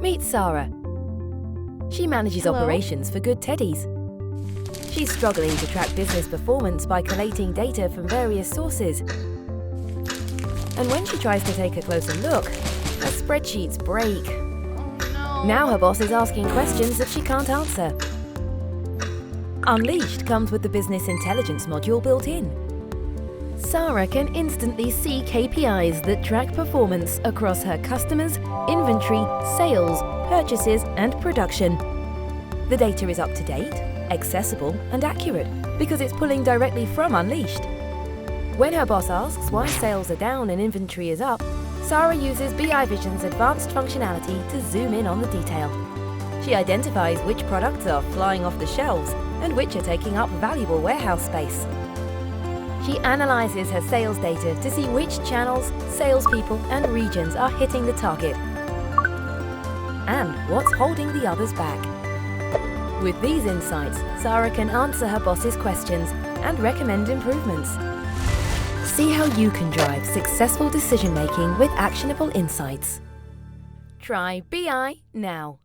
Meet Sarah. She manages Hello. operations for Good Teddies. She's struggling to track business performance by collating data from various sources. And when she tries to take a closer look, her spreadsheets break. Oh no. Now her boss is asking questions that she can't answer. Unleashed comes with the business intelligence module built in. Sarah can instantly see KPIs that track performance across her customers, inventory, sales, purchases, and production. The data is up to date, accessible, and accurate because it's pulling directly from Unleashed. When her boss asks why sales are down and inventory is up, Sarah uses BI Vision's advanced functionality to zoom in on the detail. She identifies which products are flying off the shelves and which are taking up valuable warehouse space. She analyzes her sales data to see which channels, salespeople, and regions are hitting the target and what's holding the others back. With these insights, Sarah can answer her boss's questions and recommend improvements. See how you can drive successful decision-making with actionable insights. Try BI now.